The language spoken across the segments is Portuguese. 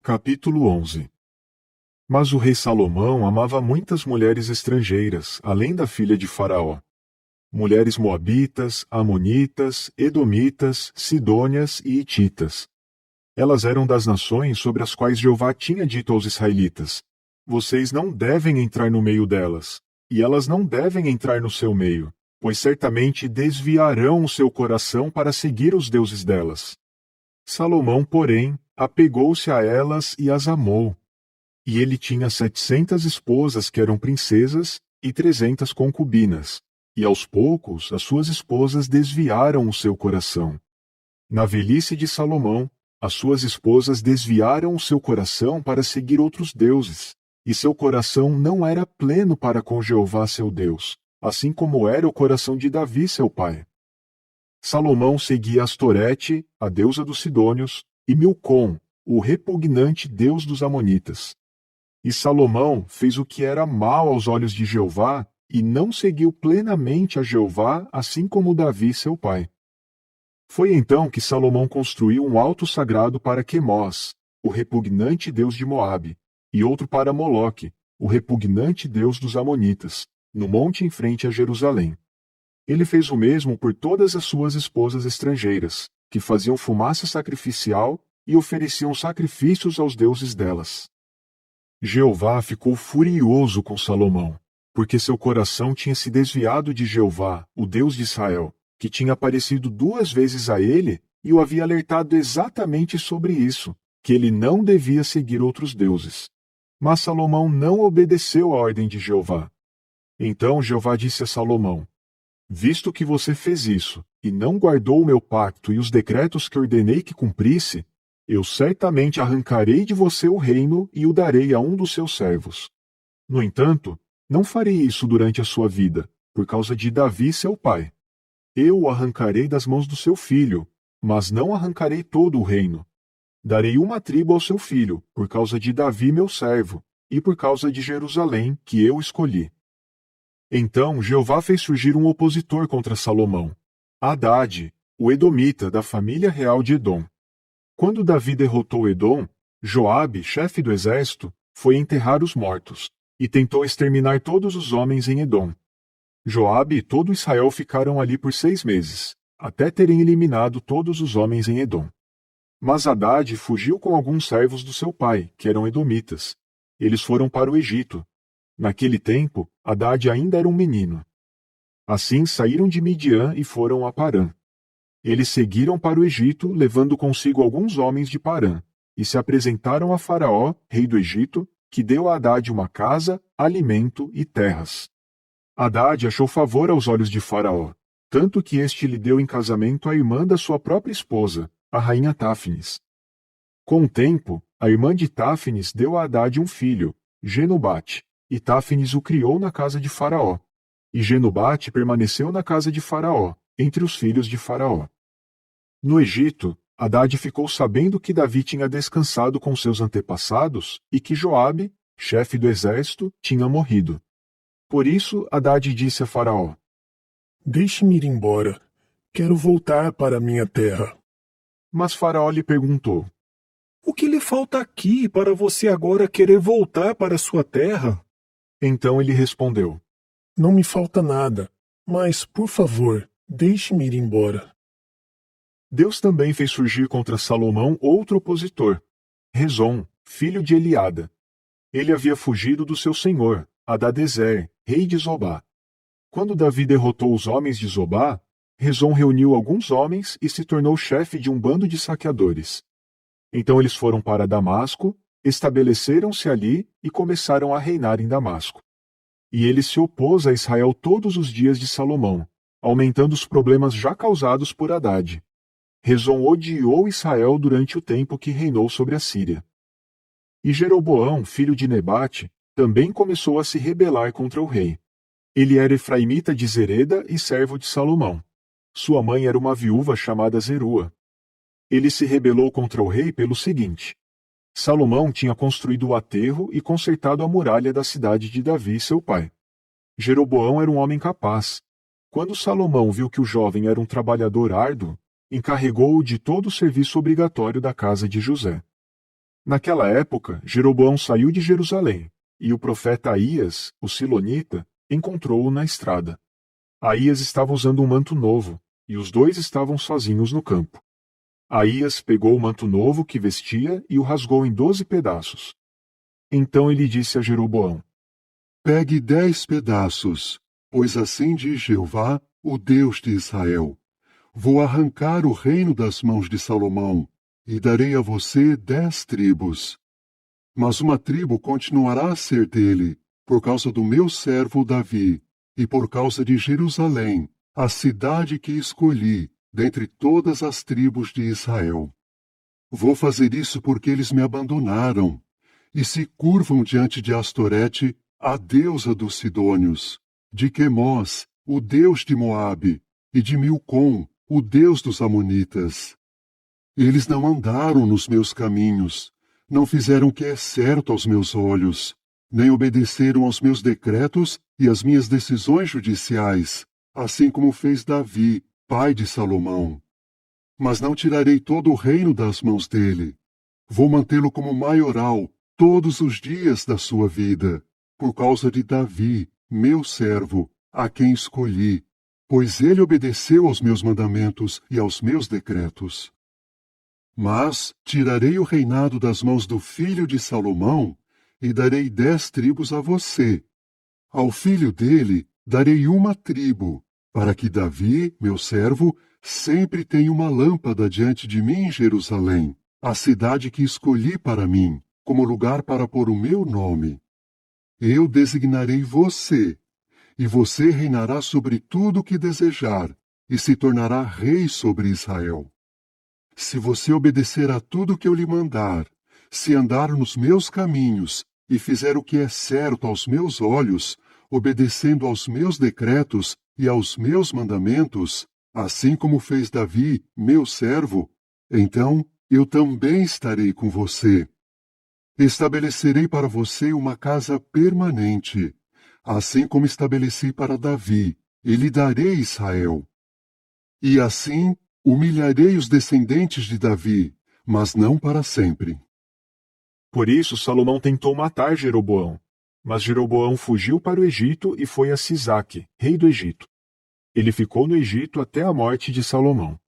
Capítulo 11. Mas o rei Salomão amava muitas mulheres estrangeiras, além da filha de Faraó. Mulheres moabitas, amonitas, edomitas, sidônias e hititas. Elas eram das nações sobre as quais Jeová tinha dito aos israelitas: Vocês não devem entrar no meio delas, e elas não devem entrar no seu meio, pois certamente desviarão o seu coração para seguir os deuses delas. Salomão, porém, apegou-se a elas e as amou. E ele tinha 700 esposas que eram princesas e 300 concubinas. E aos poucos as suas esposas desviaram o seu coração. Na velhice de Salomão, as suas esposas desviaram o seu coração para seguir outros deuses, e seu coração não era pleno para com Jeová seu Deus, assim como era o coração de Davi seu pai. Salomão seguia Astorete, a deusa dos Sidônios, e Milcom, o repugnante deus dos Amonitas. E Salomão fez o que era mal aos olhos de Jeová e não seguiu plenamente a Jeová, assim como Davi seu pai. Foi então que Salomão construiu um alto sagrado para Quemós, o repugnante deus de Moabe, e outro para Moloque, o repugnante deus dos Amonitas, no monte em frente a Jerusalém. Ele fez o mesmo por todas as suas esposas estrangeiras, que faziam fumaça sacrificial e ofereciam sacrifícios aos deuses delas. Jeová ficou furioso com Salomão, porque seu coração tinha se desviado de Jeová, o Deus de Israel, que tinha aparecido 2 vezes a ele e o havia alertado exatamente sobre isso, que ele não devia seguir outros deuses. Mas Salomão não obedeceu à ordem de Jeová. Então Jeová disse a Salomão: Visto que você fez isso, e não guardou o meu pacto e os decretos que ordenei que cumprisse, eu certamente arrancarei de você o reino e o darei a um dos seus servos. No entanto, não farei isso durante a sua vida, por causa de Davi seu pai. Eu o arrancarei das mãos do seu filho, mas não arrancarei todo o reino. Darei uma tribo ao seu filho, por causa de Davi meu servo, e por causa de Jerusalém, que eu escolhi. Então Jeová fez surgir um opositor contra Salomão, Hadade, o edomita da família real de Edom. Quando Davi derrotou Edom, Joabe, chefe do exército, foi enterrar os mortos, e tentou exterminar todos os homens em Edom. Joabe e todo Israel ficaram ali por 6 meses, até terem eliminado todos os homens em Edom. Mas Hadade fugiu com alguns servos do seu pai, que eram edomitas. Eles foram para o Egito. Naquele tempo, Hadade ainda era um menino. Assim saíram de Midian e foram a Parã. Eles seguiram para o Egito, levando consigo alguns homens de Parã, e se apresentaram a Faraó, rei do Egito, que deu a Hadade uma casa, alimento e terras. Hadade achou favor aos olhos de Faraó, tanto que este lhe deu em casamento a irmã da sua própria esposa, a rainha Táfnis. Com o tempo, a irmã de Táfnis deu a Hadade um filho, Genubate, e Táfnis o criou na casa de Faraó. E Genubate permaneceu na casa de Faraó, entre os filhos de Faraó. No Egito, Hadade ficou sabendo que Davi tinha descansado com seus antepassados e que Joabe, chefe do exército, tinha morrido. Por isso, Hadade disse a Faraó: Deixe-me ir embora. Quero voltar para a minha terra. Mas Faraó lhe perguntou: O que lhe falta aqui para você agora querer voltar para sua terra? Então ele respondeu: Não me falta nada, mas, por favor, deixe-me ir embora. Deus também fez surgir contra Salomão outro opositor, Rezon, filho de Eliada. Ele havia fugido do seu senhor, Hadadezer, rei de Zobá. Quando Davi derrotou os homens de Zobá, Rezon reuniu alguns homens e se tornou chefe de um bando de saqueadores. Então eles foram para Damasco, estabeleceram-se ali e começaram a reinar em Damasco. E ele se opôs a Israel todos os dias de Salomão, aumentando os problemas já causados por Hadade. Rezon odiou Israel durante o tempo que reinou sobre a Síria. E Jeroboão, filho de Nebate, também começou a se rebelar contra o rei. Ele era efraimita de Zereda e servo de Salomão. Sua mãe era uma viúva chamada Zerua. Ele se rebelou contra o rei pelo seguinte: Salomão tinha construído o aterro e consertado a muralha da cidade de Davi, seu pai. Jeroboão era um homem capaz. Quando Salomão viu que o jovem era um trabalhador árduo, encarregou-o de todo o serviço obrigatório da casa de José. Naquela época, Jeroboão saiu de Jerusalém, e o profeta Aías, o silonita, encontrou-o na estrada. Aías estava usando um manto novo, e os dois estavam sozinhos no campo. Aías pegou o manto novo que vestia e o rasgou em 12 pedaços. Então ele disse a Jeroboão: Pegue 10 pedaços, pois assim diz Jeová, o Deus de Israel. Vou arrancar o reino das mãos de Salomão, e darei a você 10 tribos. Mas uma tribo continuará a ser dele, por causa do meu servo Davi, e por causa de Jerusalém, a cidade que escolhi, dentre todas as tribos de Israel. Vou fazer isso porque eles me abandonaram, e se curvam diante de Astorete, a deusa dos Sidônios, de Quemós, o deus de Moabe, e de Milcom, o deus dos Amonitas. Eles não andaram nos meus caminhos, não fizeram o que é certo aos meus olhos, nem obedeceram aos meus decretos e às minhas decisões judiciais, assim como fez Davi, pai de Salomão. Mas não tirarei todo o reino das mãos dele. Vou mantê-lo como maioral todos os dias da sua vida, por causa de Davi, meu servo, a quem escolhi, pois ele obedeceu aos meus mandamentos e aos meus decretos. Mas tirarei o reinado das mãos do filho de Salomão e darei 10 tribos a você. Ao filho dele darei uma tribo, para que Davi, meu servo, sempre tenha uma lâmpada diante de mim em Jerusalém, a cidade que escolhi para mim, como lugar para pôr o meu nome. Eu designarei você, e você reinará sobre tudo o que desejar, e se tornará rei sobre Israel. Se você obedecer a tudo que eu lhe mandar, se andar nos meus caminhos e fizer o que é certo aos meus olhos, obedecendo aos meus decretos e aos meus mandamentos, assim como fez Davi, meu servo, então eu também estarei com você. Estabelecerei para você uma casa permanente, assim como estabeleci para Davi, e lhe darei Israel. E assim humilharei os descendentes de Davi, mas não para sempre. Por isso Salomão tentou matar Jeroboão, mas Jeroboão fugiu para o Egito e foi a Sisaque, rei do Egito. Ele ficou no Egito até a morte de Salomão.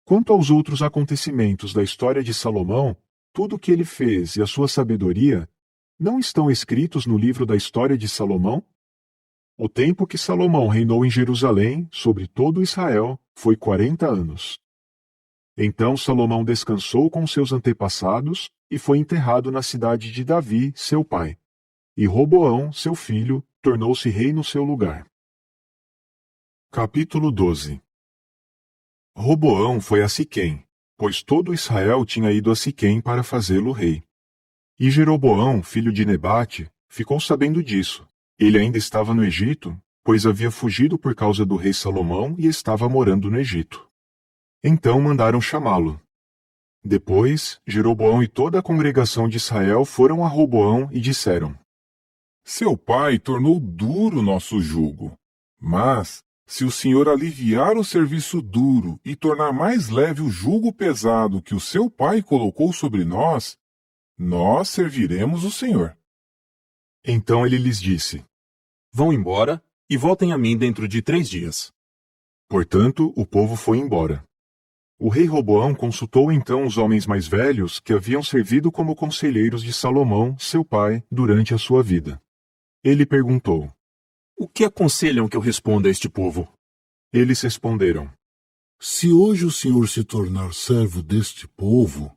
Quanto aos outros acontecimentos da história de Salomão, tudo o que ele fez e a sua sabedoria não estão escritos no livro da história de Salomão? O tempo que Salomão reinou em Jerusalém sobre todo Israel foi 40 anos. Então Salomão descansou com seus antepassados e foi enterrado na cidade de Davi, seu pai. E Roboão, seu filho, tornou-se rei no seu lugar. Capítulo 12. Roboão foi a Siquém, pois todo Israel tinha ido a Siquém para fazê-lo rei. E Jeroboão, filho de Nebate, ficou sabendo disso. Ele ainda estava no Egito, pois havia fugido por causa do rei Salomão e estava morando no Egito. Então mandaram chamá-lo. Depois, Jeroboão e toda a congregação de Israel foram a Roboão e disseram: Seu pai tornou duro nosso jugo, mas se o Senhor aliviar o serviço duro e tornar mais leve o jugo pesado que o seu pai colocou sobre nós serviremos o Senhor. Então ele lhes disse: Vão embora e voltem a mim dentro de 3 dias. Portanto, o povo foi embora. O rei Roboão consultou então os homens mais velhos que haviam servido como conselheiros de Salomão, seu pai, durante a sua vida. Ele perguntou: O que aconselham que eu responda a este povo? Eles responderam: Se hoje o Senhor se tornar servo deste povo,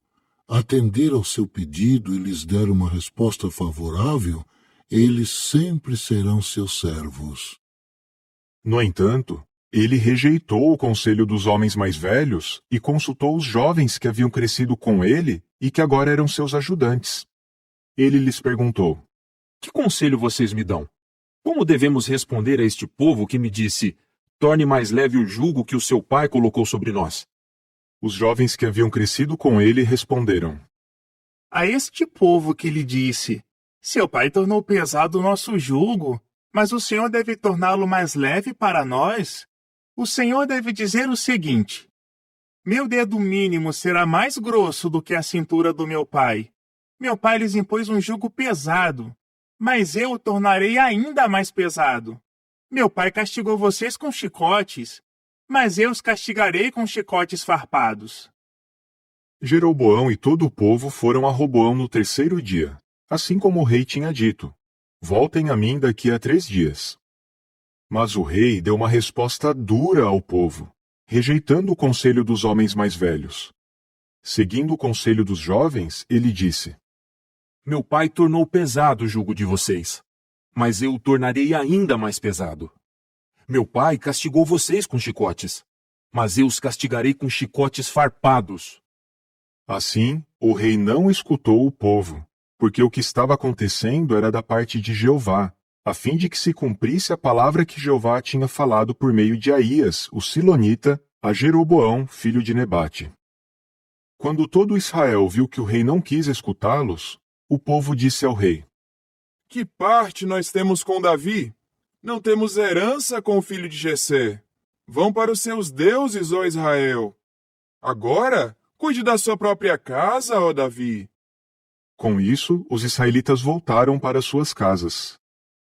atender ao seu pedido e lhes der uma resposta favorável, eles sempre serão seus servos. No entanto, ele rejeitou o conselho dos homens mais velhos e consultou os jovens que haviam crescido com ele e que agora eram seus ajudantes. Ele lhes perguntou: Que conselho vocês me dão? Como devemos responder a este povo que me disse: Torne mais leve o jugo que o seu pai colocou sobre nós? Os jovens que haviam crescido com ele responderam: A este povo que lhe disse: Seu pai tornou pesado o nosso jugo, mas o Senhor deve torná-lo mais leve para nós. O Senhor deve dizer o seguinte: Meu dedo mínimo será mais grosso do que a cintura do meu pai, Meu pai lhes impôs um jugo pesado, mas eu o tornarei ainda mais pesado. Meu pai castigou vocês com chicotes, mas eu os castigarei com chicotes farpados. Jeroboão e todo o povo foram a Roboão no terceiro dia, assim como o rei tinha dito: voltem a mim daqui a 3 dias. Mas o rei deu uma resposta dura ao povo, rejeitando o conselho dos homens mais velhos. Seguindo o conselho dos jovens, ele disse: Meu pai tornou pesado o jugo de vocês, mas eu o tornarei ainda mais pesado. Meu pai castigou vocês com chicotes, mas eu os castigarei com chicotes farpados. Assim, o rei não escutou o povo, porque o que estava acontecendo era da parte de Jeová, a fim de que se cumprisse a palavra que Jeová tinha falado por meio de Aías, o silonita, a Jeroboão, filho de Nebate. Quando todo Israel viu que o rei não quis escutá-los, o povo disse ao rei: Que parte nós temos com Davi? Não temos herança com o filho de Jessé. Vão para os seus deuses, ó Israel. Agora, cuide da sua própria casa, ó Davi. Com isso, os israelitas voltaram para suas casas.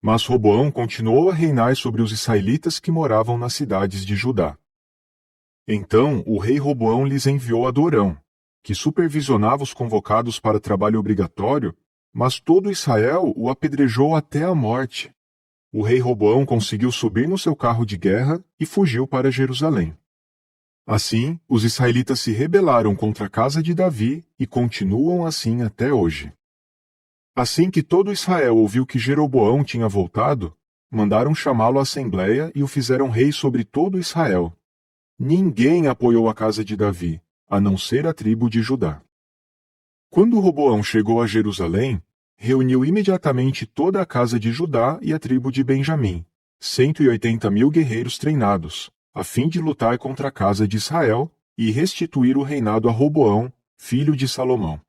Mas Roboão continuou a reinar sobre os israelitas que moravam nas cidades de Judá. Então o rei Roboão lhes enviou Adorão, que supervisionava os convocados para trabalho obrigatório, mas todo Israel o apedrejou até a morte. O rei Roboão conseguiu subir no seu carro de guerra e fugiu para Jerusalém. Assim, os israelitas se rebelaram contra a casa de Davi e continuam assim até hoje. Assim que todo Israel ouviu que Jeroboão tinha voltado, mandaram chamá-lo à assembleia e o fizeram rei sobre todo Israel. Ninguém apoiou a casa de Davi, a não ser a tribo de Judá. Quando Roboão chegou a Jerusalém, reuniu imediatamente toda a casa de Judá e a tribo de Benjamim, 180.000 guerreiros treinados, a fim de lutar contra a casa de Israel e restituir o reinado a Roboão, filho de Salomão.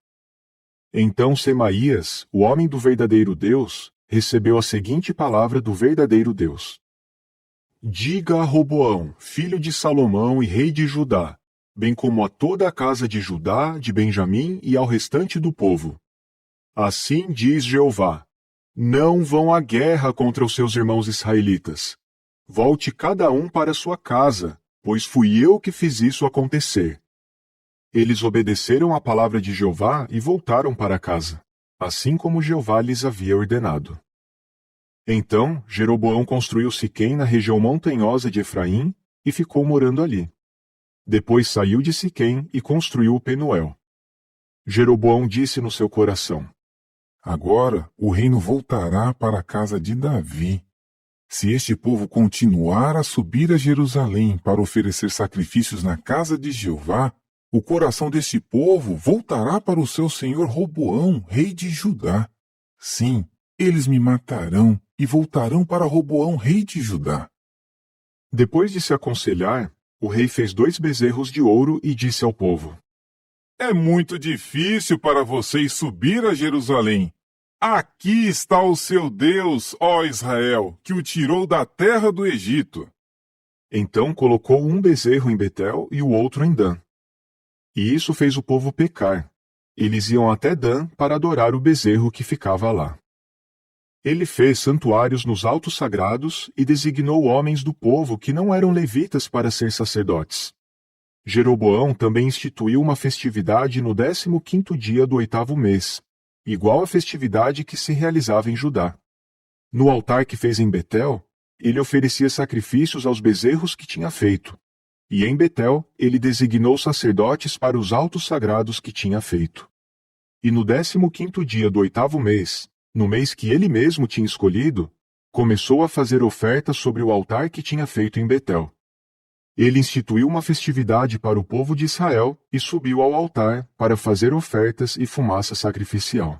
Então Semaías, o homem do verdadeiro Deus, recebeu a seguinte palavra do verdadeiro Deus: Diga a Roboão, filho de Salomão e rei de Judá, bem como a toda a casa de Judá, de Benjamim e ao restante do povo: Assim diz Jeová: não vão à guerra contra os seus irmãos israelitas. Volte cada um para sua casa, pois fui eu que fiz isso acontecer. Eles obedeceram à palavra de Jeová e voltaram para casa, assim como Jeová lhes havia ordenado. Então Jeroboão construiu Siquém na região montanhosa de Efraim e ficou morando ali. Depois saiu de Siquém e construiu o Penuel. Jeroboão disse no seu coração: Agora o reino voltará para a casa de Davi. Se este povo continuar a subir a Jerusalém para oferecer sacrifícios na casa de Jeová, o coração deste povo voltará para o seu senhor Roboão, rei de Judá. Sim, eles me matarão e voltarão para Roboão, rei de Judá. Depois de se aconselhar, o rei fez 2 bezerros de ouro e disse ao povo: É muito difícil para vocês subir a Jerusalém. Aqui está o seu Deus, ó Israel, que o tirou da terra do Egito. Então colocou um bezerro em Betel e o outro em Dan. E isso fez o povo pecar. Eles iam até Dan para adorar o bezerro que ficava lá. Ele fez santuários nos altos sagrados e designou homens do povo que não eram levitas para ser sacerdotes. Jeroboão também instituiu uma festividade no 15º dia do 8º mês, igual à festividade que se realizava em Judá. No altar que fez em Betel, ele oferecia sacrifícios aos bezerros que tinha feito, e em Betel ele designou sacerdotes para os altos sagrados que tinha feito. E no 15º dia do 8º mês, no mês que ele mesmo tinha escolhido, começou a fazer ofertas sobre o altar que tinha feito em Betel. Ele instituiu uma festividade para o povo de Israel e subiu ao altar para fazer ofertas e fumaça sacrificial.